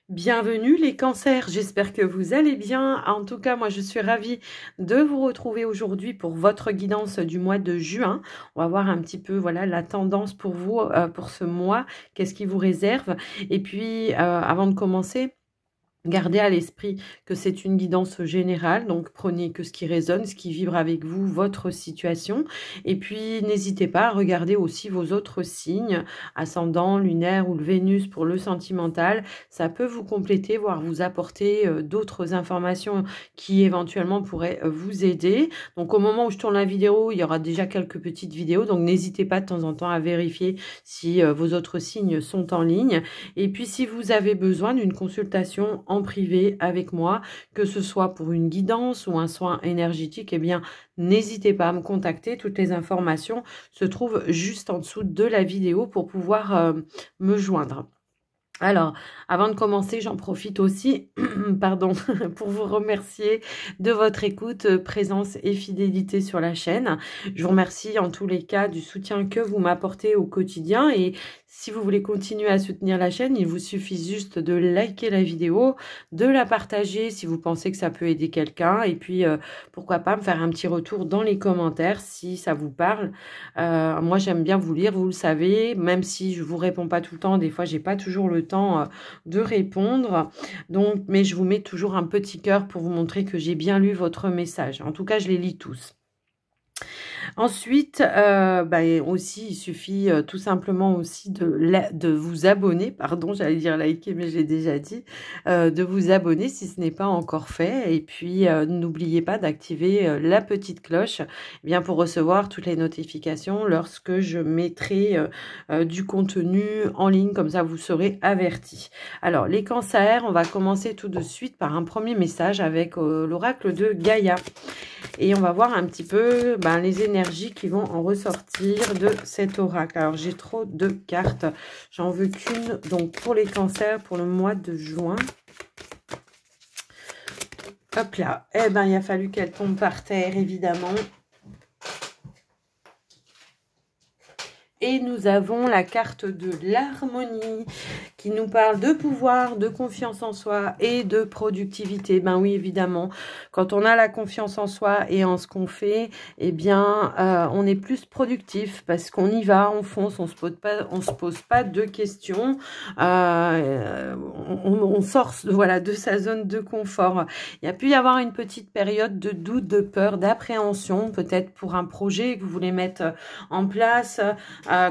Bienvenue les cancers, j'espère que vous allez bien. En tout cas, moi je suis ravie de vous retrouver aujourd'hui pour votre guidance du mois de juin. On va voir un petit peu voilà la tendance pour vous pour ce mois, qu'est-ce qui vous réserve. Et puis avant de commencer, gardez à l'esprit que c'est une guidance générale, donc prenez que ce qui résonne, ce qui vibre avec vous, votre situation. Et puis, n'hésitez pas à regarder aussi vos autres signes, ascendant, lunaire ou le Vénus pour le sentimental. Ça peut vous compléter, voire vous apporter d'autres informations qui éventuellement pourraient vous aider. Donc, au moment où je tourne la vidéo, il y aura déjà quelques petites vidéos. Donc, n'hésitez pas de temps en temps à vérifier si vos autres signes sont en ligne. Et puis, si vous avez besoin d'une consultation en privé avec moi, que ce soit pour une guidance ou un soin énergétique, eh bien, n'hésitez pas à me contacter. Toutes les informations se trouvent juste en dessous de la vidéo pour pouvoir me joindre. Alors, avant de commencer, j'en profite aussi pardon, pour vous remercier de votre écoute, présence et fidélité sur la chaîne. Je vous remercie en tous les cas du soutien que vous m'apportez au quotidien. Et si vous voulez continuer à soutenir la chaîne, il vous suffit juste de liker la vidéo, de la partager si vous pensez que ça peut aider quelqu'un. Et puis, pourquoi pas me faire un petit retour dans les commentaires si ça vous parle. Moi, j'aime bien vous lire, vous le savez, même si je vous réponds pas tout le temps. Des fois, j'ai pas toujours le temps de répondre. Donc, mais je vous mets toujours un petit cœur pour vous montrer que j'ai bien lu votre message. En tout cas, je les lis tous. Ensuite, aussi, il suffit tout simplement aussi de vous abonner, pardon, j'allais dire liker, mais j'ai déjà dit, de vous abonner si ce n'est pas encore fait. Et puis, n'oubliez pas d'activer la petite cloche bien pour recevoir toutes les notifications lorsque je mettrai du contenu en ligne, comme ça vous serez avertis. Alors, les cancers, on va commencer tout de suite par un premier message avec l'oracle de Gaïa. Et on va voir un petit peu les énergies qui vont en ressortir de cet oracle. Alors, j'ai trop de cartes. J'en veux qu'une. Donc, pour les cancers, pour le mois de juin. Hop là. Eh ben, il a fallu qu'elle tombe par terre, évidemment. Et nous avons la carte de l'harmonie qui nous parle de pouvoir, de confiance en soi et de productivité. Ben oui, évidemment, quand on a la confiance en soi et en ce qu'on fait, eh bien, on est plus productif parce qu'on y va, on fonce, on se pose pas de questions. On sort voilà, de sa zone de confort. Il y a pu y avoir une petite période de doute, de peur, d'appréhension, peut-être pour un projet que vous voulez mettre en place,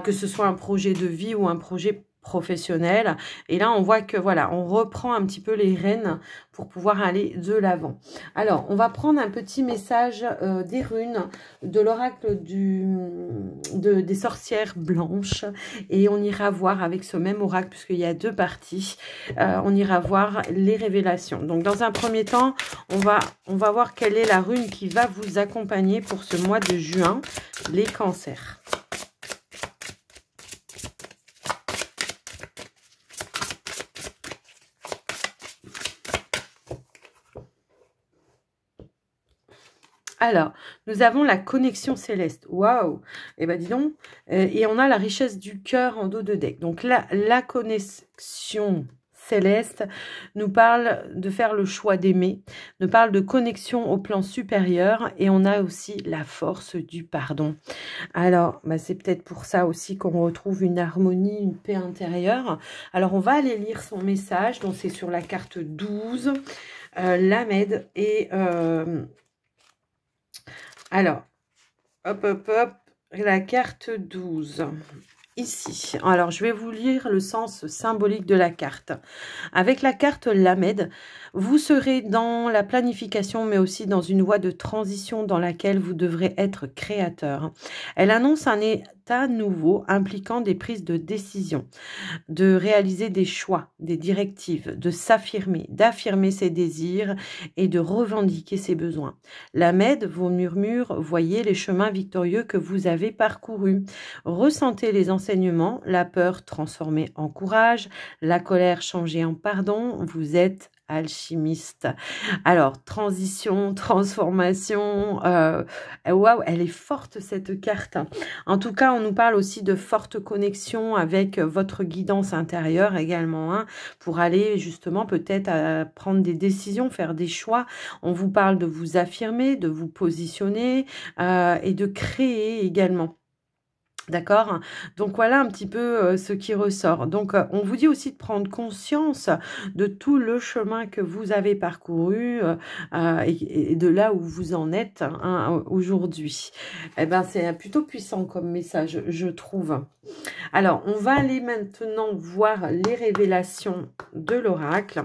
que ce soit un projet de vie ou un projet professionnel. Et là, on voit que voilà, on reprend un petit peu les rênes pour pouvoir aller de l'avant. Alors, on va prendre un petit message des runes de l'oracle des sorcières blanches et on ira voir avec ce même oracle, puisqu'il y a deux parties, on ira voir les révélations. Donc, dans un premier temps, on va voir quelle est la rune qui va vous accompagner pour ce mois de juin, les cancers. Alors, nous avons la connexion céleste. Waouh! Eh bien, dis donc. Et on a la richesse du cœur en dos de deck. Donc, la connexion céleste nous parle de faire le choix d'aimer, nous parle de connexion au plan supérieur et on a aussi la force du pardon. Alors, c'est peut-être pour ça aussi qu'on retrouve une harmonie, une paix intérieure. Alors, on va aller lire son message. Donc, c'est sur la carte 12, l'Ahmed et... alors, hop, la carte 12, ici. Alors, je vais vous lire le sens symbolique de la carte. Avec la carte l'Ahmed, vous serez dans la planification, mais aussi dans une voie de transition dans laquelle vous devrez être créateur. Elle annonce un état nouveau impliquant des prises de décision, de réaliser des choix, des directives, de s'affirmer, d'affirmer ses désirs et de revendiquer ses besoins. L'Ahmed, vos murmures, voyez les chemins victorieux que vous avez parcourus. Ressentez les enseignements, la peur transformée en courage, la colère changée en pardon. Vous êtes alchimiste. Alors, transition, transformation, waouh, elle est forte cette carte. En tout cas, on nous parle aussi de forte connexion avec votre guidance intérieure également, hein, pour aller justement peut-être prendre des décisions, faire des choix. On vous parle de vous affirmer, de vous positionner et de créer également. D'accord? Donc, voilà un petit peu ce qui ressort. Donc, on vous dit aussi de prendre conscience de tout le chemin que vous avez parcouru et de là où vous en êtes hein, aujourd'hui. Eh ben, c'est plutôt puissant comme message, je trouve. Alors, on va aller maintenant voir les révélations de l'oracle.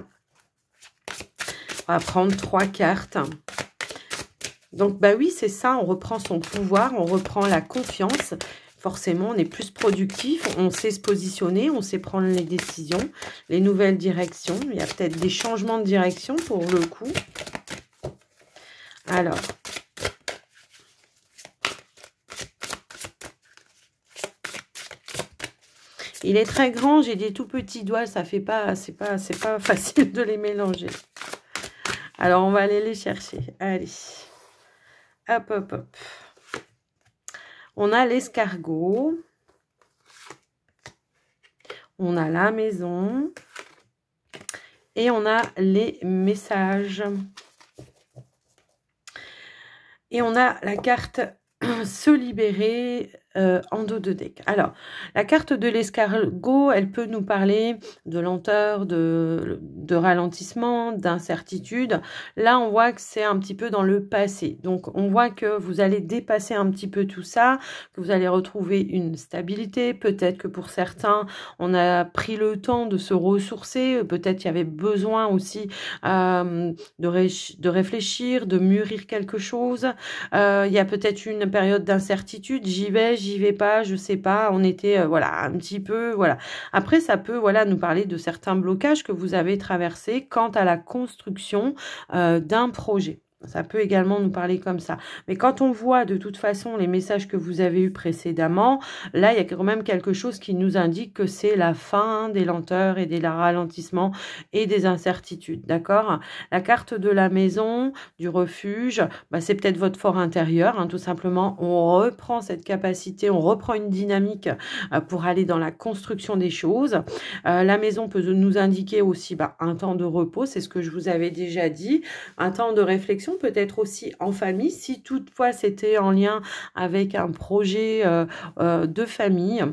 On va prendre 3 cartes. Donc, bah oui, c'est ça, on reprend son pouvoir, on reprend la confiance. Forcément, on est plus productif, on sait se positionner, on sait prendre les décisions, les nouvelles directions. Il y a peut-être des changements de direction pour le coup. Alors, il est très grand, j'ai des tout petits doigts, ça fait pas, c'est pas facile de les mélanger. Alors, on va aller les chercher. Allez, hop, hop, hop. On a l'escargot. On a la maison. Et on a les messages. Et on a la carte se libérer en dos de deck. Alors, la carte de l'escargot, elle peut nous parler de lenteur, de ralentissement, d'incertitude. Là, on voit que c'est un petit peu dans le passé. Donc, on voit que vous allez dépasser un petit peu tout ça, que vous allez retrouver une stabilité. Peut-être que pour certains, on a pris le temps de se ressourcer. Peut-être qu'il y avait besoin aussi de réfléchir, de mûrir quelque chose. Il y a peut-être une période d'incertitude. J'y vais pas, je sais pas. On était, voilà, un petit peu, voilà. Après, ça peut, voilà, nous parler de certains blocages que vous avez traversés quant à la construction d'un projet. Ça peut également nous parler comme ça. Mais quand on voit de toute façon les messages que vous avez eus précédemment, là, il y a quand même quelque chose qui nous indique que c'est la fin des lenteurs et des ralentissements et des incertitudes. D'accord? La carte de la maison, du refuge, bah, c'est peut-être votre fort intérieur. Hein, tout simplement, on reprend cette capacité, on reprend une dynamique pour aller dans la construction des choses. La maison peut nous indiquer aussi un temps de repos, c'est ce que je vous avais déjà dit, un temps de réflexion, peut-être aussi en famille, si toutefois c'était en lien avec un projet de famille,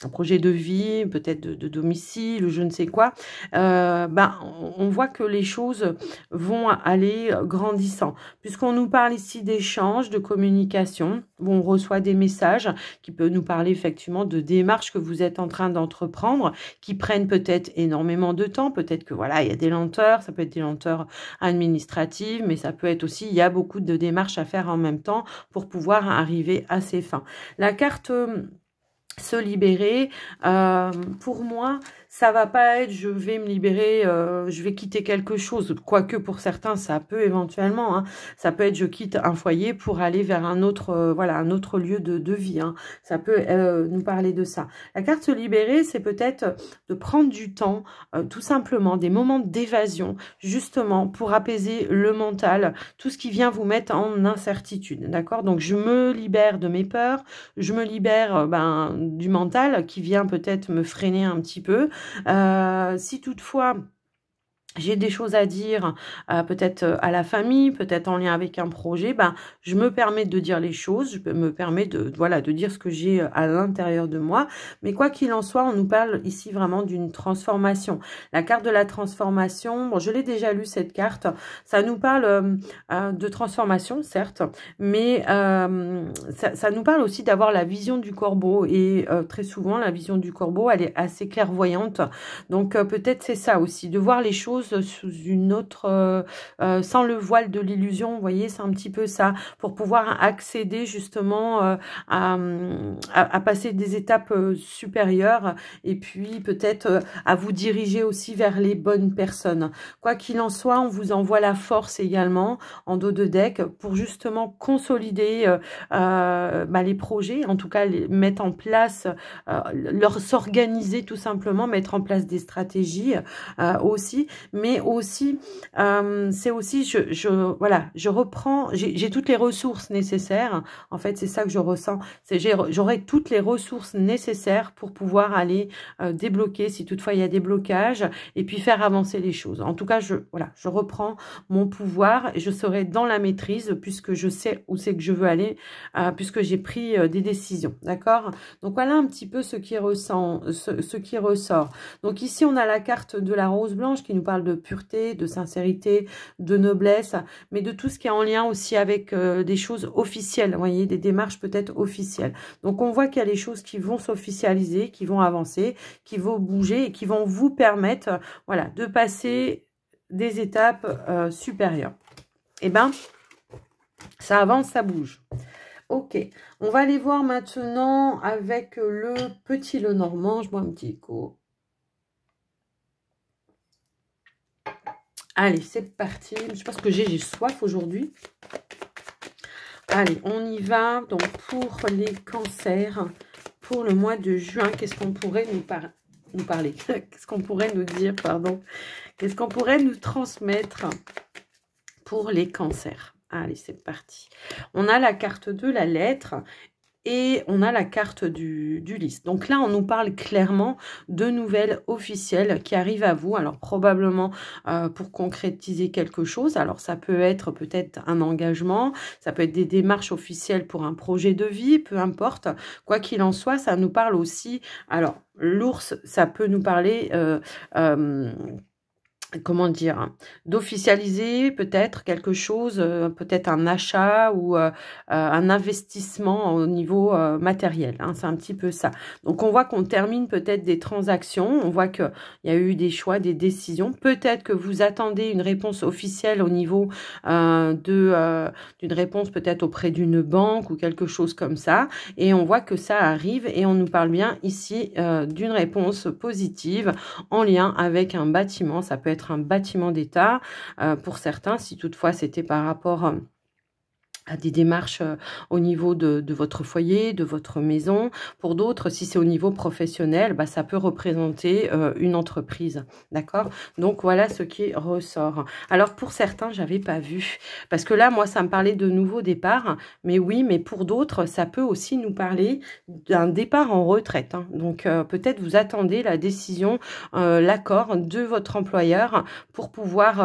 un projet de vie, peut-être de domicile ou je ne sais quoi, on voit que les choses vont aller grandissant. Puisqu'on nous parle ici d'échanges, de communication, où on reçoit des messages qui peuvent nous parler effectivement de démarches que vous êtes en train d'entreprendre, qui prennent peut-être énormément de temps, peut-être que voilà, il y a des lenteurs, ça peut être des lenteurs administratives, mais ça peut être aussi, il y a beaucoup de démarches à faire en même temps pour pouvoir arriver à ses fins. La carte se libérer, pour moi, ça va pas être je vais me libérer, je vais quitter quelque chose, quoique pour certains ça peut éventuellement, hein, ça peut être je quitte un foyer pour aller vers un autre, voilà, un autre lieu de vie, hein, ça peut nous parler de ça. La carte se libérer, c'est peut-être de prendre du temps, tout simplement, des moments d'évasion, justement pour apaiser le mental, tout ce qui vient vous mettre en incertitude, d'accord? Donc je me libère de mes peurs, je me libère du mental qui vient peut-être me freiner un petit peu. Si toutefois j'ai des choses à dire, peut-être à la famille, peut-être en lien avec un projet, je me permets de dire les choses, je me permets de dire ce que j'ai à l'intérieur de moi. Mais quoi qu'il en soit, on nous parle ici vraiment d'une transformation. La carte de la transformation, bon, je l'ai déjà lu cette carte, ça nous parle de transformation, certes, mais ça nous parle aussi d'avoir la vision du corbeau. Et très souvent, la vision du corbeau, elle est assez clairvoyante. Donc peut-être c'est ça aussi, de voir les choses sous une autre, sans le voile de l'illusion, vous voyez, c'est un petit peu ça, pour pouvoir accéder justement à passer des étapes supérieures et puis peut-être à vous diriger aussi vers les bonnes personnes. Quoi qu'il en soit, on vous envoie la force également en dos de deck pour justement consolider les projets, en tout cas les mettre en place, s'organiser tout simplement, mettre en place des stratégies aussi, mais aussi, c'est aussi, voilà, je reprends, j'ai toutes les ressources nécessaires. En fait, c'est ça que je ressens. J'aurai toutes les ressources nécessaires pour pouvoir aller débloquer, si toutefois il y a des blocages, et puis faire avancer les choses. En tout cas, voilà, je reprends mon pouvoir et je serai dans la maîtrise puisque je sais où c'est que je veux aller, puisque j'ai pris des décisions. D'accord? Donc voilà un petit peu ce qui ressort. Donc ici, on a la carte de la rose blanche qui nous parle de pureté, de sincérité, de noblesse, mais de tout ce qui est en lien aussi avec des choses officielles, vous voyez, des démarches peut-être officielles. Donc on voit qu'il y a des choses qui vont s'officialiser, qui vont avancer, qui vont bouger et qui vont vous permettre, voilà, de passer des étapes supérieures. Eh ben, ça avance, ça bouge. Ok, on va aller voir maintenant avec le petit Lenormand. Je bois un petit coup. Allez, c'est parti. Je pense que j'ai soif aujourd'hui. Allez, on y va. Donc, pour les cancers, pour le mois de juin, qu'est-ce qu'on pourrait nous parler qu'est-ce qu'on pourrait nous dire, pardon. Qu'est-ce qu'on pourrait nous transmettre pour les cancers? Allez, c'est parti. On a la carte de la lettre et on a la carte du lys. Donc là, on nous parle clairement de nouvelles officielles qui arrivent à vous. Alors probablement pour concrétiser quelque chose. Alors ça peut être peut-être un engagement, ça peut être des démarches officielles pour un projet de vie, peu importe. Quoi qu'il en soit, ça nous parle aussi. Alors l'ours, ça peut nous parler... comment dire, d'officialiser peut-être quelque chose, peut-être un achat ou un investissement au niveau matériel. Hein, c'est un petit peu ça. Donc, on voit qu'on termine peut-être des transactions. On voit qu'il y a eu des choix, des décisions. Peut-être que vous attendez une réponse officielle au niveau d'une réponse peut-être auprès d'une banque ou quelque chose comme ça. Et on voit que ça arrive et on nous parle bien ici d'une réponse positive en lien avec un bâtiment. Ça peut être un bâtiment d'État pour certains, si toutefois c'était par rapport à des démarches au niveau de votre foyer, de votre maison. Pour d'autres, si c'est au niveau professionnel, bah, ça peut représenter une entreprise. D'accord? Donc, voilà ce qui ressort. Alors, pour certains, j'avais pas vu. Parce que là, moi, ça me parlait de nouveau départ. Mais oui, mais pour d'autres, ça peut aussi nous parler d'un départ en retraite. Hein. Donc, peut-être vous attendez la décision, l'accord de votre employeur pour pouvoir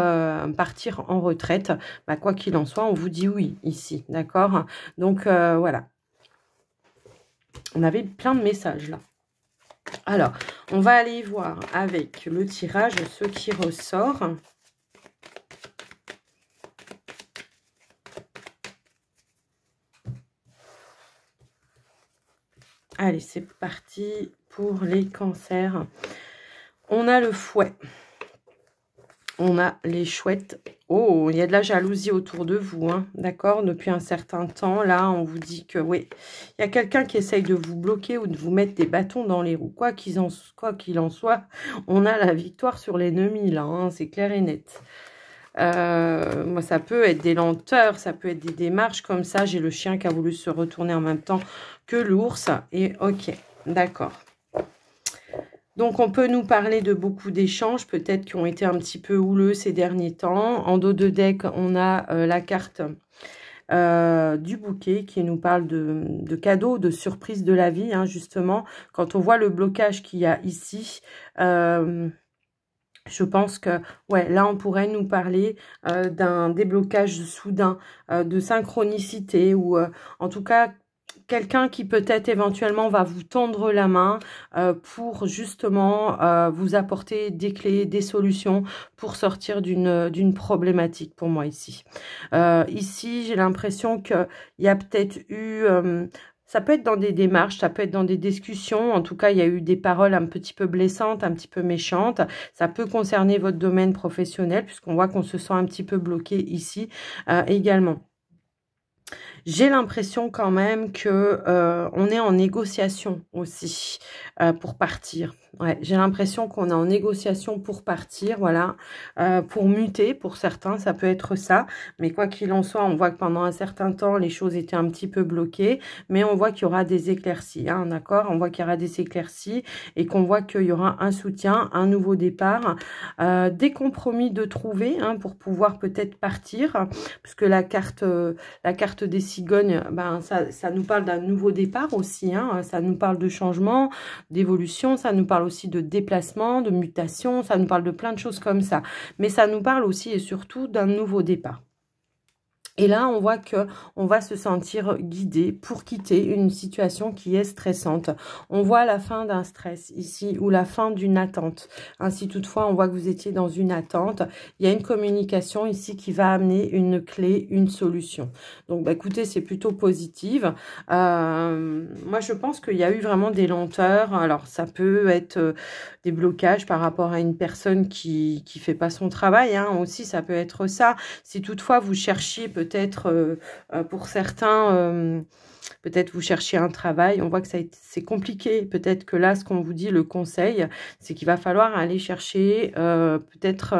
partir en retraite. Bah, quoi qu'il en soit, on vous dit oui ici. D'accord? Donc, voilà. On avait plein de messages, là. Alors, on va aller voir avec le tirage ce qui ressort. Allez, c'est parti pour les cancers. On a le fouet. On a les chouettes. Oh, il y a de la jalousie autour de vous, hein, d'accord? Depuis un certain temps, là, on vous dit que, oui, il y a quelqu'un qui essaye de vous bloquer ou de vous mettre des bâtons dans les roues. Quoi qu'il en soit, on a la victoire sur l'ennemi, là, hein, c'est clair et net. Moi, ça peut être des lenteurs, ça peut être des démarches comme ça. J'ai le chien qui a voulu se retourner en même temps que l'ours. Et ok, d'accord. Donc, on peut nous parler de beaucoup d'échanges, peut-être qui ont été un petit peu houleux ces derniers temps. En dos de deck, on a la carte du bouquet qui nous parle de cadeaux, de surprises de la vie, hein, justement. Quand on voit le blocage qu'il y a ici, je pense que, ouais, là, on pourrait nous parler d'un déblocage soudain, de synchronicité ou en tout cas, quelqu'un qui peut-être éventuellement va vous tendre la main pour justement vous apporter des clés, des solutions pour sortir d'une problématique pour moi ici. Ici, j'ai l'impression qu'il y a peut-être eu... ça peut être dans des démarches, ça peut être dans des discussions. En tout cas, il y a eu des paroles un petit peu blessantes, un petit peu méchantes. Ça peut concerner votre domaine professionnel puisqu'on voit qu'on se sent un petit peu bloqué ici également. J'ai l'impression quand même que on est en négociation aussi pour partir. Ouais, j'ai l'impression qu'on est en négociation pour partir, voilà, pour muter, pour certains, ça peut être ça. Mais quoi qu'il en soit, on voit que pendant un certain temps, les choses étaient un petit peu bloquées. Mais on voit qu'il y aura des éclaircies, hein, d'accord? On voit qu'il y aura des éclaircies et qu'on voit qu'il y aura un soutien, un nouveau départ, des compromis de trouver, hein, pour pouvoir peut-être partir. Parce que la carte des cigognes, ben, ça nous parle d'un nouveau départ aussi, hein, ça nous parle de changement, d'évolution, ça nous parle aussi de déplacement, de mutation, ça nous parle de plein de choses comme ça. Mais ça nous parle aussi et surtout d'un nouveau départ. Et là, on voit que on va se sentir guidé pour quitter une situation qui est stressante. On voit la fin d'un stress ici ou la fin d'une attente. Ainsi, toutefois, on voit que vous étiez dans une attente. Il y a une communication ici qui va amener une clé, une solution. Donc, bah, écoutez, c'est plutôt positive. Moi, je pense qu'il y a eu vraiment des lenteurs. Alors, ça peut être des blocages par rapport à une personne qui fait pas son travail, hein. Aussi, ça peut être ça. Si toutefois, vous cherchiez peut-être pour certains, peut-être vous cherchez un travail, on voit que c'est compliqué. Peut-être que là, ce qu'on vous dit, le conseil, c'est qu'il va falloir aller chercher peut-être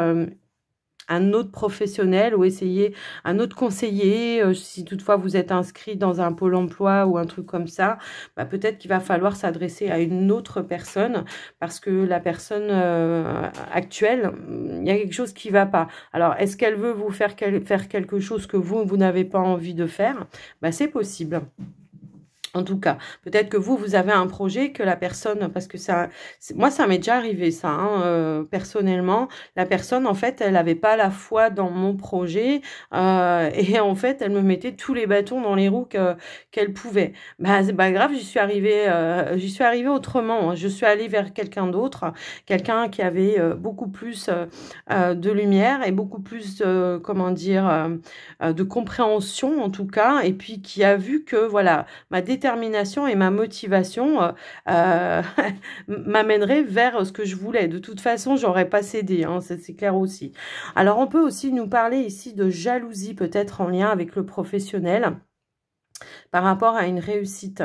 un autre professionnel ou essayer un autre conseiller. Si toutefois vous êtes inscrit dans un pôle emploi ou un truc comme ça, bah, peut-être qu'il va falloir s'adresser à une autre personne parce que la personne actuelle, il y a quelque chose qui va pas. Alors, est-ce qu'elle veut vous faire quelque chose que vous n'avez pas envie de faire? Bah, c'est possible. En tout cas, peut-être que vous avez un projet que la personne, parce que ça, moi, ça m'est déjà arrivé, ça, hein, personnellement. La personne, en fait, elle n'avait pas la foi dans mon projet et en fait, elle me mettait tous les bâtons dans les roues qu'elle pouvait. Bah, c'est pas grave, j'y suis arrivée autrement, hein. Je suis allée vers quelqu'un d'autre, quelqu'un qui avait beaucoup plus de lumière et beaucoup plus, comment dire, de compréhension, en tout cas, et puis qui a vu que, voilà, ma détermination et ma motivation m'amèneraient vers ce que je voulais. De toute façon, j'aurais pas cédé, hein, c'est clair aussi. Alors, on peut aussi nous parler ici de jalousie, peut-être en lien avec le professionnel, par rapport à une réussite.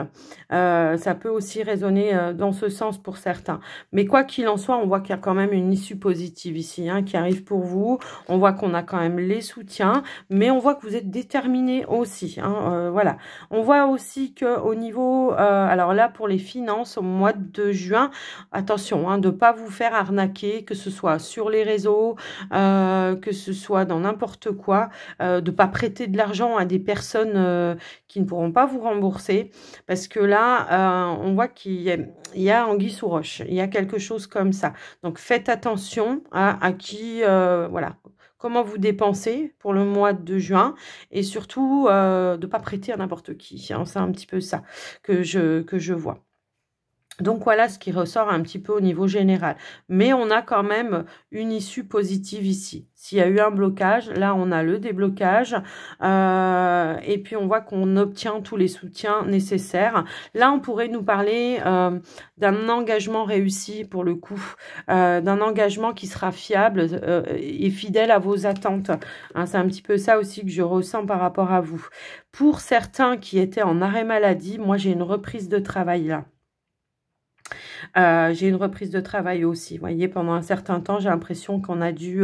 Ça peut aussi résonner dans ce sens pour certains. Mais quoi qu'il en soit, on voit qu'il y a quand même une issue positive ici, hein, qui arrive pour vous. On voit qu'on a quand même les soutiens, mais on voit que vous êtes déterminé aussi, hein, voilà. On voit aussi que au niveau, alors là, pour les finances, au mois de juin, attention, hein, de ne pas vous faire arnaquer, que ce soit sur les réseaux, que ce soit dans n'importe quoi, de ne pas prêter de l'argent à des personnes qui ne pourront pas vous rembourser, parce que là, on voit qu'il y a anguille sous roche, il y a quelque chose comme ça. Donc, faites attention à qui, voilà, comment vous dépensez pour le mois de juin, et surtout, de ne pas prêter à n'importe qui, hein. C'est un petit peu ça que je vois. Donc, voilà ce qui ressort un petit peu au niveau général. Mais on a quand même une issue positive ici. S'il y a eu un blocage, là, on a le déblocage. Et puis, on voit qu'on obtient tous les soutiens nécessaires. Là, on pourrait nous parler d'un engagement réussi, pour le coup. D'un engagement qui sera fiable et fidèle à vos attentes. Hein, c'est un petit peu ça aussi que je ressens par rapport à vous. Pour certains qui étaient en arrêt maladie, moi, j'ai une reprise de travail là. J'ai une reprise de travail aussi. Vous voyez, pendant un certain temps, j'ai l'impression qu'on a dû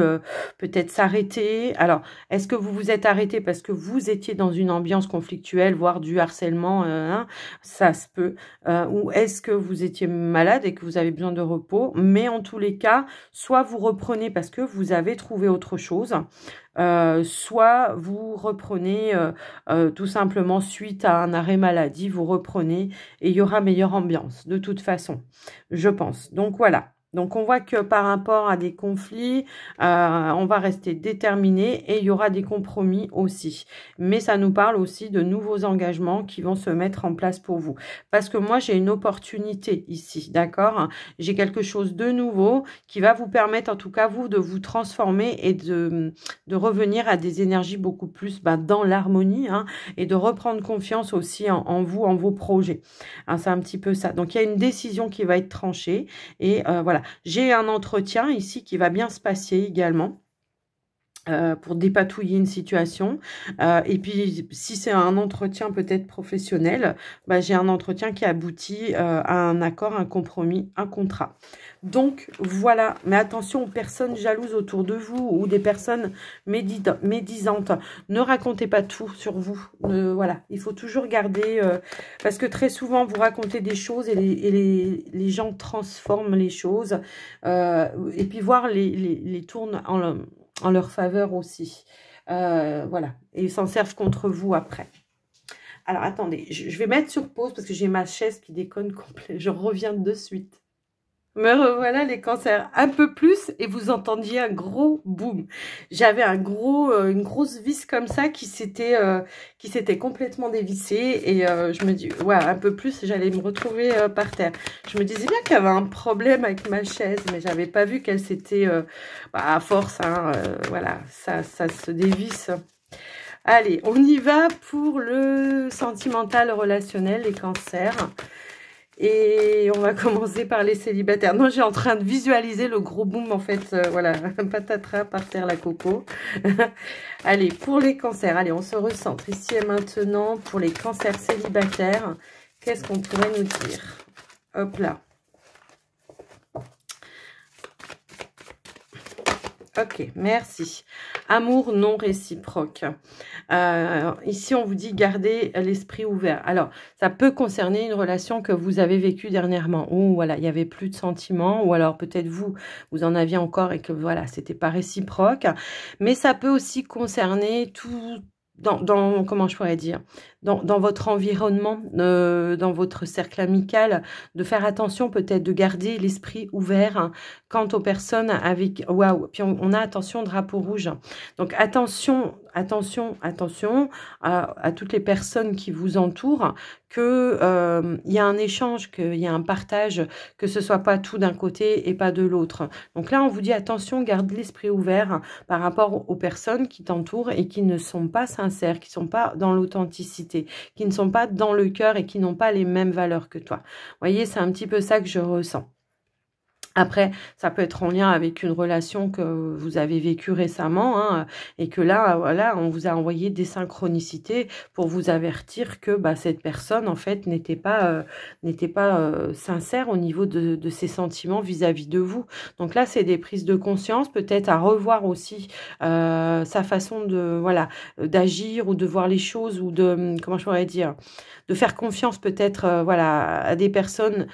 peut-être s'arrêter. Alors, est-ce que vous vous êtes arrêté parce que vous étiez dans une ambiance conflictuelle, voire du harcèlement, hein, ça se peut. Ou est-ce que vous étiez malade et que vous avez besoin de repos? Mais en tous les cas, soit vous reprenez parce que vous avez trouvé autre chose, soit vous reprenez tout simplement suite à un arrêt maladie, vous reprenez et il y aura meilleure ambiance de toute façon, je pense. Donc voilà. Donc, on voit que par rapport à des conflits, on va rester déterminé et il y aura des compromis aussi. Mais ça nous parle aussi de nouveaux engagements qui vont se mettre en place pour vous. Parce que moi, j'ai une opportunité ici, d'accord? J'ai quelque chose de nouveau qui va vous permettre, en tout cas, vous, de vous transformer et de revenir à des énergies beaucoup plus dans l'harmonie, hein, et de reprendre confiance aussi en vous, en vos projets. Hein, c'est un petit peu ça. Donc, il y a une décision qui va être tranchée et voilà. J'ai un entretien ici qui va bien se passer également. pour dépatouiller une situation. Et puis, si c'est un entretien peut-être professionnel, bah, j'ai un entretien qui aboutit à un accord, un compromis, un contrat. Donc, voilà. Mais attention aux personnes jalouses autour de vous ou des personnes médisantes. Ne racontez pas tout sur vous. Voilà. Il faut toujours garder... parce que très souvent, vous racontez des choses et les gens transforment les choses. Et puis, voir les tournent en leur faveur aussi. Voilà. Et ils s'en servent contre vous après. Alors, attendez. Je vais mettre sur pause parce que j'ai ma chaise qui déconne complet. Je reviens de suite. Me revoilà les cancers un peu plus et vous entendiez un gros boom. J'avais une grosse vis comme ça qui s'était complètement dévissée et je me dis ouais un peu plus j'allais me retrouver par terre. Je me disais bien qu'il y avait un problème avec ma chaise mais j'avais pas vu qu'elle s'était à force hein, voilà ça se dévisse. Allez on y va pour le sentimental relationnel les cancers. Et on va commencer par les célibataires. Non, j'ai en train de visualiser le gros boom, en fait. Voilà, patatras, par terre, la coco. Allez, pour les cancers. Allez, on se recentre ici et maintenant. Pour les cancers célibataires, qu'est-ce qu'on pourrait nous dire? Hop là. Ok, merci. Amour non réciproque. Ici, on vous dit garder l'esprit ouvert. Alors, ça peut concerner une relation que vous avez vécue dernièrement. Ou voilà, il n'y avait plus de sentiments. Ou alors peut-être vous en aviez encore et que voilà, c'était pas réciproque. Mais ça peut aussi concerner tout... comment je pourrais dire, dans votre environnement, dans votre cercle amical, de faire attention peut-être de garder l'esprit ouvert hein, quant aux personnes avec, waouh, puis on a attention drapeau rouge. Donc attention à toutes les personnes qui vous entourent, que il y a un échange, qu'il y a un partage, que ce soit pas tout d'un côté et pas de l'autre. Donc là, on vous dit attention, garde l'esprit ouvert par rapport aux personnes qui t'entourent et qui ne sont pas sincères, qui sont pas dans l'authenticité, qui ne sont pas dans le cœur et qui n'ont pas les mêmes valeurs que toi. Vous voyez, c'est un petit peu ça que je ressens. Après, ça peut être en lien avec une relation que vous avez vécue récemment hein, et que là, voilà, on vous a envoyé des synchronicités pour vous avertir que bah, cette personne, en fait, n'était pas sincère au niveau de ses sentiments vis-à-vis de vous. Donc là, c'est des prises de conscience, peut-être à revoir aussi sa façon de voilà d'agir ou de voir les choses ou de, comment je pourrais dire, de faire confiance peut-être voilà, à des personnes.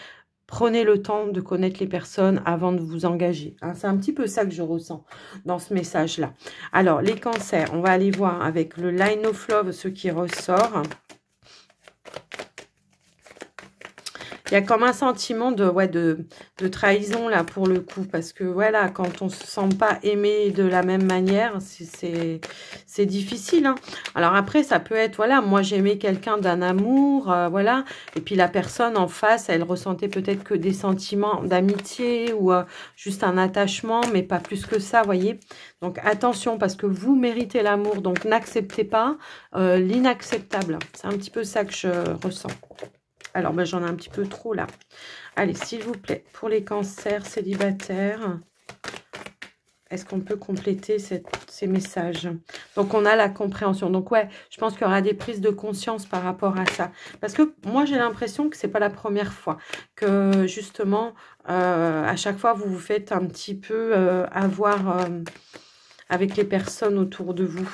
Prenez le temps de connaître les personnes avant de vous engager. Hein. C'est un petit peu ça que je ressens dans ce message-là. Alors, les cancers, on va aller voir avec le Line of Love ce qui ressort. Il y a comme un sentiment de trahison là pour le coup. Parce que voilà, quand on ne se sent pas aimé de la même manière, c'est difficile. Hein. Alors après, ça peut être, voilà, moi j'aimais quelqu'un d'un amour, voilà. Et puis la personne en face, elle ressentait peut-être que des sentiments d'amitié ou juste un attachement, mais pas plus que ça, voyez. Donc attention, parce que vous méritez l'amour. Donc n'acceptez pas l'inacceptable. C'est un petit peu ça que je ressens. Alors, ben, j'en ai un petit peu trop là. Allez, s'il vous plaît, pour les cancers célibataires, est-ce qu'on peut compléter ces messages? Donc, on a la compréhension. Donc, ouais, je pense qu'il y aura des prises de conscience par rapport à ça. Parce que moi, j'ai l'impression que c'est pas la première fois que, justement, à chaque fois, vous vous faites un petit peu avoir avec les personnes autour de vous.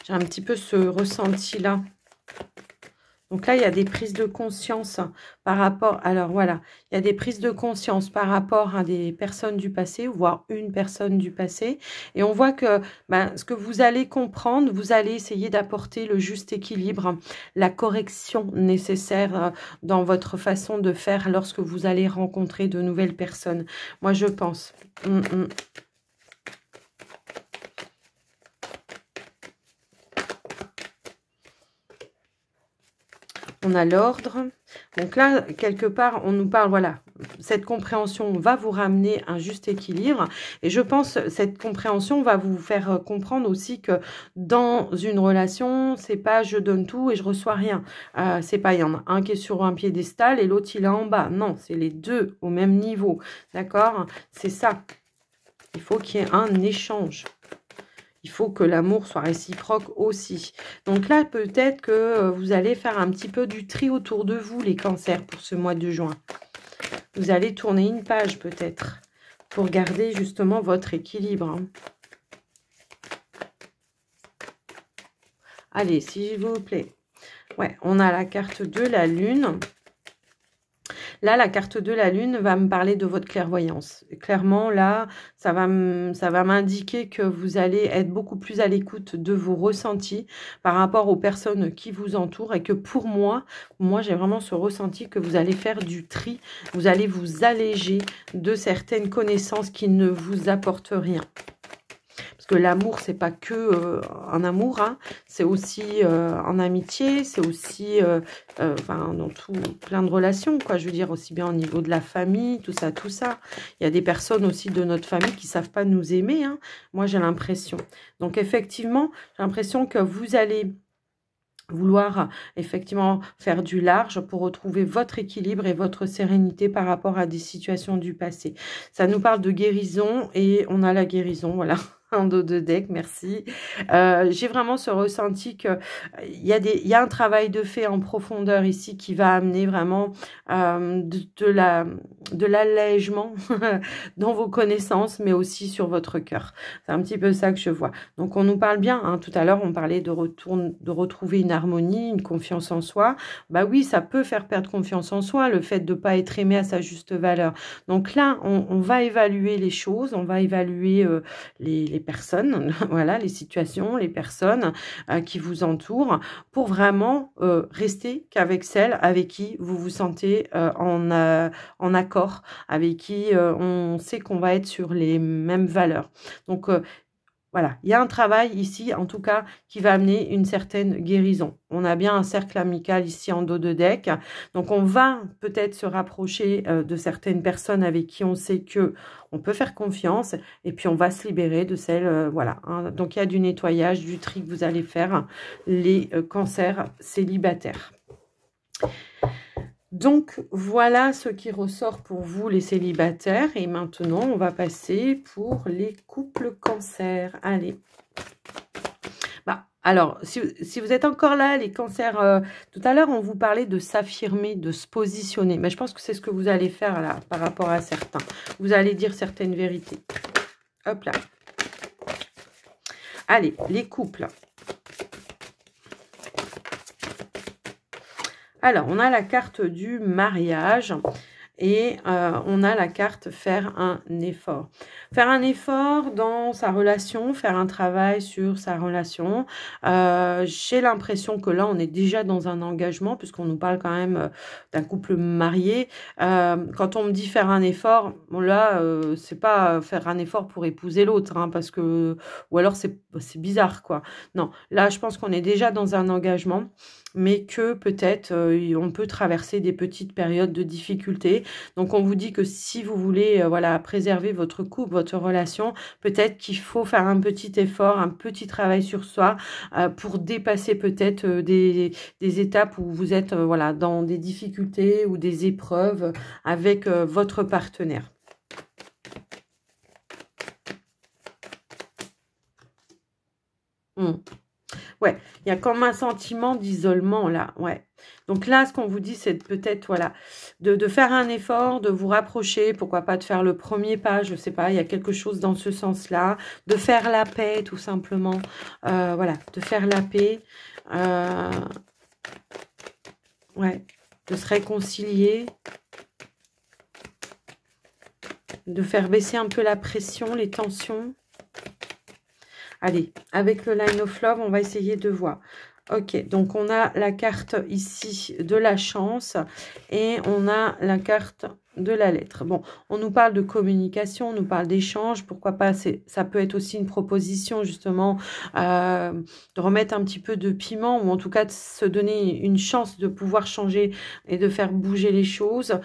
J'ai un petit peu ce ressenti-là. Donc là, il y a des prises de conscience par rapport... Alors voilà, il y a des prises de conscience par rapport à des personnes du passé, voire une personne du passé. Et on voit que ben, ce que vous allez comprendre, vous allez essayer d'apporter le juste équilibre, la correction nécessaire dans votre façon de faire lorsque vous allez rencontrer de nouvelles personnes. Moi, je pense... On a l'ordre. Donc là, quelque part, on nous parle, voilà, cette compréhension va vous ramener un juste équilibre. Et je pense cette compréhension va vous faire comprendre aussi que dans une relation, c'est pas je donne tout et je reçois rien. C'est pas, il y en a un qui est sur un piédestal et l'autre il est en bas. Non, c'est les deux au même niveau. D'accord? C'est ça. Il faut qu'il y ait un échange. Il faut que l'amour soit réciproque aussi. Donc là, peut-être que vous allez faire un petit peu du tri autour de vous, les cancers, pour ce mois de juin. Vous allez tourner une page peut-être pour garder justement votre équilibre. Hein. Allez, s'il vous plaît. Ouais, on a la carte de la lune. Là, la carte de la lune va me parler de votre clairvoyance. Clairement, là, ça va m'indiquer que vous allez être beaucoup plus à l'écoute de vos ressentis par rapport aux personnes qui vous entourent et que pour moi, j'ai vraiment ce ressenti que vous allez faire du tri. Vous allez vous alléger de certaines connaissances qui ne vous apportent rien. Parce que l'amour, c'est pas que un amour, hein. C'est aussi en amitié, c'est aussi enfin, dans plein de relations, quoi. Je veux dire, aussi bien au niveau de la famille, tout ça, tout ça. Il y a des personnes aussi de notre famille qui savent pas nous aimer, hein. Moi, j'ai l'impression. Donc, effectivement, j'ai l'impression que vous allez vouloir effectivement faire du large pour retrouver votre équilibre et votre sérénité par rapport à des situations du passé. Ça nous parle de guérison et on a la guérison, voilà. Un dos de deck, merci. J'ai vraiment ce ressenti que il y a un travail de fait en profondeur ici qui va amener vraiment de l'allègement dans vos connaissances, mais aussi sur votre cœur. C'est un petit peu ça que je vois. Donc on nous parle bien, hein, tout à l'heure on parlait de retrouver une harmonie, une confiance en soi. Bah oui, ça peut faire perdre confiance en soi, le fait de ne pas être aimé à sa juste valeur. Donc là, on va évaluer les choses, on va évaluer les personnes, voilà, les situations, les personnes qui vous entourent, pour vraiment rester qu'avec celles avec qui vous vous sentez en accord, avec qui on sait qu'on va être sur les mêmes valeurs. Donc, voilà, il y a un travail ici, en tout cas, qui va amener une certaine guérison. On a bien un cercle amical ici en dos de deck. Donc, on va peut-être se rapprocher de certaines personnes avec qui on sait que on peut faire confiance. Et puis, on va se libérer de celles, voilà. Hein. Donc, il y a du nettoyage, du tri que vous allez faire, les cancers célibataires. Donc, voilà ce qui ressort pour vous, les célibataires. Et maintenant, on va passer pour les couples cancers. Allez. Bah, alors, si vous êtes encore là, les cancers, tout à l'heure, on vous parlait de s'affirmer, de se positionner. Mais je pense que c'est ce que vous allez faire là, par rapport à certains. Vous allez dire certaines vérités. Hop là. Allez, les couples. Alors, on a la carte du mariage et on a la carte faire un effort. Faire un effort dans sa relation, faire un travail sur sa relation. J'ai l'impression que là, on est déjà dans un engagement puisqu'on nous parle quand même d'un couple marié. Quand on me dit faire un effort, bon là, c'est pas faire un effort pour épouser l'autre, hein, parce que, ou alors c'est bizarre, quoi. Non, là, je pense qu'on est déjà dans un engagement, mais que peut-être on peut traverser des petites périodes de difficulté. Donc, on vous dit que si vous voulez voilà, préserver votre couple, votre relation, peut-être qu'il faut faire un petit effort, un petit travail sur soi pour dépasser peut-être des étapes où vous êtes voilà, dans des difficultés ou des épreuves avec votre partenaire. Ouais, il y a comme un sentiment d'isolement là, ouais. Donc là, ce qu'on vous dit, c'est peut-être, voilà, de faire un effort, de vous rapprocher, pourquoi pas de faire le premier pas, je sais pas, il y a quelque chose dans ce sens-là, de faire la paix, tout simplement, voilà, de faire la paix, ouais, de se réconcilier, de faire baisser un peu la pression, les tensions. Allez, avec le Line of Love, on va essayer de voir. Ok, donc on a la carte ici de la chance et on a la carte de la lettre. Bon, on nous parle de communication, on nous parle d'échange, pourquoi pas, ça peut être aussi une proposition justement de remettre un petit peu de piment ou en tout cas de se donner une chance de pouvoir changer et de faire bouger les choses.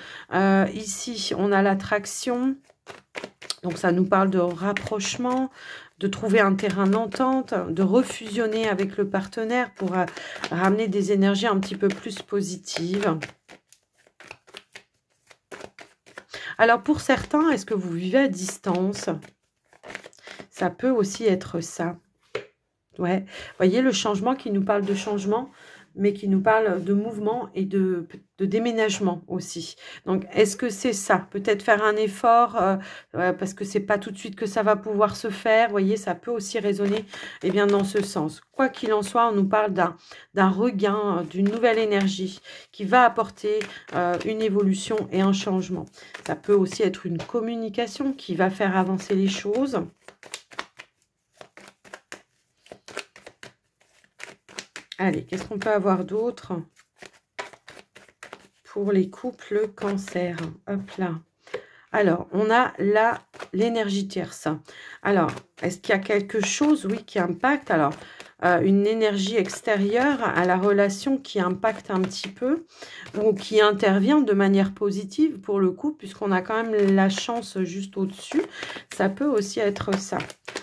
Ici, on a l'attraction, donc ça nous parle de rapprochement, de trouver un terrain d'entente, de refusionner avec le partenaire pour ramener des énergies un petit peu plus positives. Alors, pour certains, est-ce que vous vivez à distance? Ça peut aussi être ça. Ouais, vous voyez le changement qui nous parle de changement, mais qui nous parle de mouvement et de déménagement aussi. Donc, est-ce que c'est ça? Peut-être faire un effort, parce que c'est pas tout de suite que ça va pouvoir se faire. Vous voyez, ça peut aussi résonner eh bien, dans ce sens. Quoi qu'il en soit, on nous parle d'un regain, d'une nouvelle énergie qui va apporter une évolution et un changement. Ça peut aussi être une communication qui va faire avancer les choses. Allez, qu'est-ce qu'on peut avoir d'autre pour les couples cancer? Hop là. Alors, on a là l'énergie tierce. Alors, est-ce qu'il y a quelque chose, oui, qui impacte? Alors, une énergie extérieure à la relation qui impacte un petit peu ou qui intervient de manière positive pour le coup, puisqu'on a quand même la chance juste au-dessus. Ça peut aussi être ça.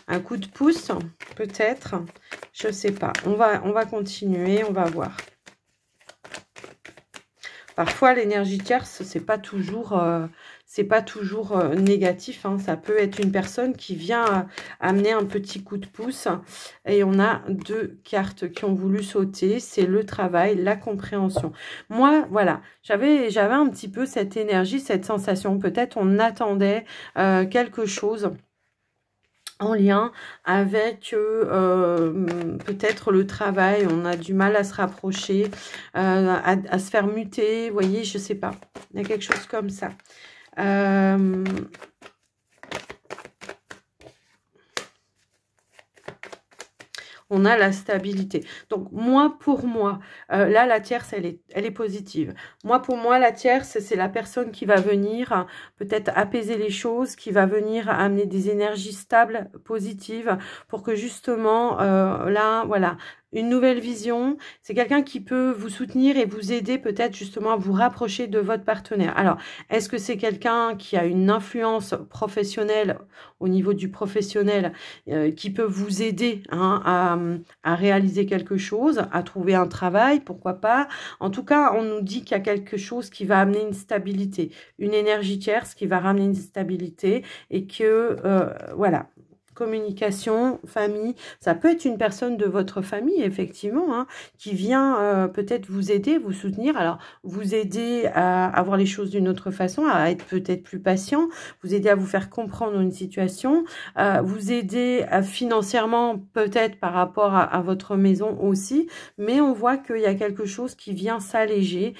Un coup de pouce, peut-être. Je ne sais pas. On va continuer, on va voir. Parfois, l'énergie tierce, c'est pas toujours négatif. Hein. Ça peut être une personne qui vient amener un petit coup de pouce. Et on a deux cartes qui ont voulu sauter. C'est le travail, la compréhension. Moi, voilà, j'avais un petit peu cette énergie, cette sensation. Peut-être on attendait quelque chose en lien avec peut-être le travail, on a du mal à se rapprocher, à se faire muter, vous voyez, je sais pas. Il y a quelque chose comme ça. On a la stabilité. Donc, moi, pour moi, là, la tierce, elle est positive. Moi, pour moi, la tierce, c'est la personne qui va venir peut-être apaiser les choses, qui va venir amener des énergies stables, positives, pour que justement, là, voilà, une nouvelle vision. C'est quelqu'un qui peut vous soutenir et vous aider peut-être justement à vous rapprocher de votre partenaire. Alors, est-ce que c'est quelqu'un qui a une influence professionnelle au niveau du professionnel qui peut vous aider hein, à réaliser quelque chose, à trouver un travail, pourquoi pas. En tout cas, on nous dit qu'il y a quelque chose qui va amener une stabilité, une énergie tierce qui va ramener une stabilité et que, voilà, communication, famille, ça peut être une personne de votre famille, effectivement, hein, qui vient peut-être vous aider, vous soutenir, alors vous aider à voir les choses d'une autre façon, à être peut-être plus patient, vous aider à vous faire comprendre une situation, vous aider financièrement peut-être par rapport à votre maison aussi, mais on voit qu'il y a quelque chose qui vient s'alléger,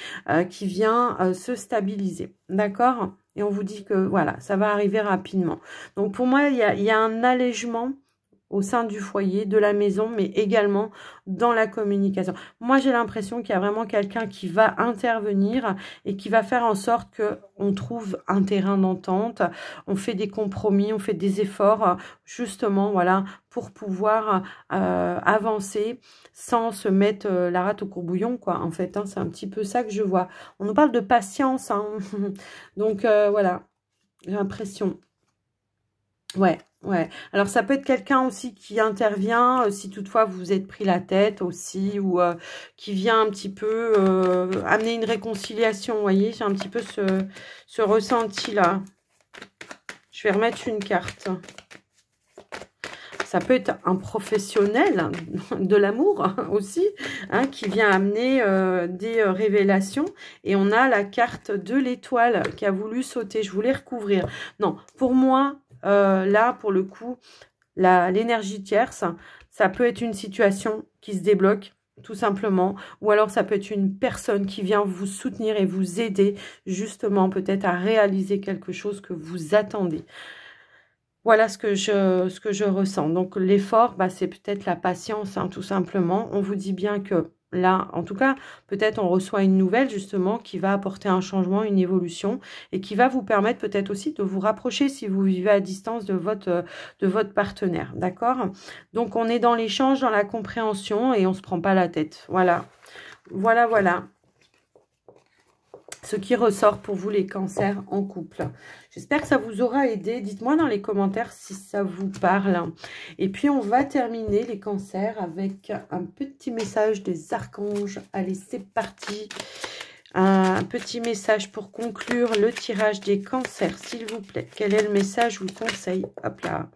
qui vient se stabiliser, d'accord ? Et on vous dit que voilà, ça va arriver rapidement. Donc pour moi, il y a un allègement au sein du foyer, de la maison, mais également dans la communication. Moi, j'ai l'impression qu'il y a vraiment quelqu'un qui va intervenir et qui va faire en sorte qu'on trouve un terrain d'entente, on fait des compromis, on fait des efforts, justement, voilà, pour pouvoir avancer sans se mettre la rate au courbouillon, quoi. En fait, hein, c'est un petit peu ça que je vois. On nous parle de patience, hein. Donc, voilà, j'ai l'impression. Ouais, ouais. Alors, ça peut être quelqu'un aussi qui intervient, si toutefois vous vous êtes pris la tête aussi, ou qui vient un petit peu amener une réconciliation, vous voyez. J'ai un petit peu ce ressenti-là. Je vais remettre une carte. Ça peut être un professionnel de l'amour aussi, hein, qui vient amener des révélations. Et on a la carte de l'étoile qui a voulu sauter. Je voulais recouvrir. Non, pour moi... là, pour le coup, l'énergie tierce, ça peut être une situation qui se débloque, tout simplement. Ou alors, ça peut être une personne qui vient vous soutenir et vous aider, justement, peut-être à réaliser quelque chose que vous attendez. Voilà ce que je ressens. Donc, l'effort, bah, c'est peut-être la patience, hein, tout simplement. On vous dit bien que là, en tout cas, peut-être on reçoit une nouvelle, justement, qui va apporter un changement, une évolution, et qui va vous permettre peut-être aussi de vous rapprocher si vous vivez à distance de votre partenaire, d'accord? Donc, on est dans l'échange, dans la compréhension, et on ne se prend pas la tête. Voilà, voilà, voilà. Ce qui ressort pour vous, les cancers en couple. J'espère que ça vous aura aidé. Dites-moi dans les commentaires si ça vous parle. Et puis, on va terminer les cancers avec un petit message des archanges. Allez, c'est parti. Un petit message pour conclure le tirage des cancers, s'il vous plaît. Quel est le message, je vous conseille? Hop là.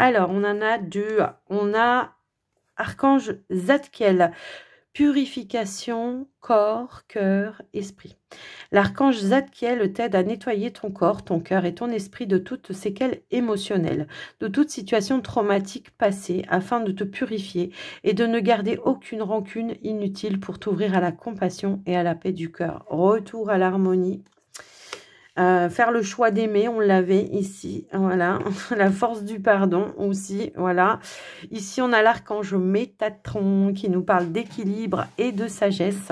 Alors, on en a deux. On a Archange Zadkiel. Purification, corps, cœur, esprit. L'archange Zadkiel t'aide à nettoyer ton corps, ton cœur et ton esprit de toutes séquelles émotionnelles, de toute situation traumatique passée, afin de te purifier et de ne garder aucune rancune inutile pour t'ouvrir à la compassion et à la paix du cœur. Retour à l'harmonie. Faire le choix d'aimer, on l'avait ici, voilà, la force du pardon aussi, voilà. Ici, on a l'archange Métatron qui nous parle d'équilibre et de sagesse.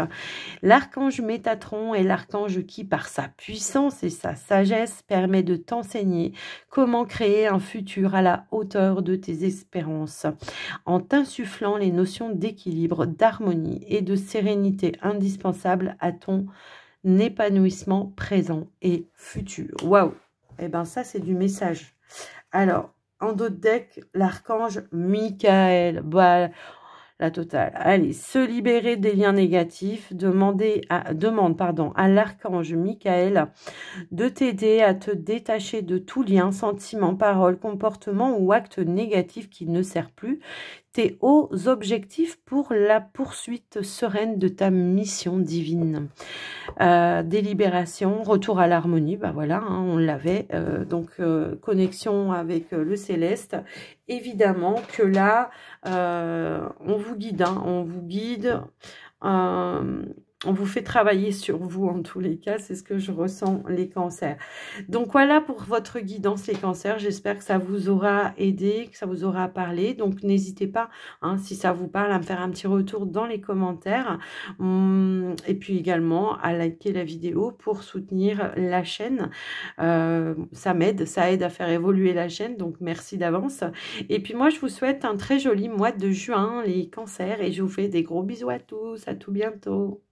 L'archange Métatron est l'archange qui, par sa puissance et sa sagesse, permet de t'enseigner comment créer un futur à la hauteur de tes espérances, en t'insufflant les notions d'équilibre, d'harmonie et de sérénité indispensables à ton épanouissement présent et futur. Waouh! Et bien ça, c'est du message. Alors, en d'autres decks, l'archange Michael. Bah, la totale. Allez, se libérer des liens négatifs. Demande à l'archange Michael de t'aider à te détacher de tout lien, sentiment, parole, comportement ou acte négatif qui ne sert plus tes hauts objectifs pour la poursuite sereine de ta mission divine. Délibération, retour à l'harmonie, bah voilà, hein, on l'avait, donc connexion avec le céleste. Évidemment que là, on vous guide, hein, on vous guide, on vous fait travailler sur vous en tous les cas, c'est ce que je ressens les cancers. Donc voilà pour votre guidance les cancers, j'espère que ça vous aura aidé, que ça vous aura parlé. Donc n'hésitez pas, hein, si ça vous parle, à me faire un petit retour dans les commentaires. Et puis également à liker la vidéo pour soutenir la chaîne. Ça m'aide, ça aide à faire évoluer la chaîne, donc merci d'avance. Et puis moi je vous souhaite un très joli mois de juin les cancers et je vous fais des gros bisous à tous, à tout bientôt.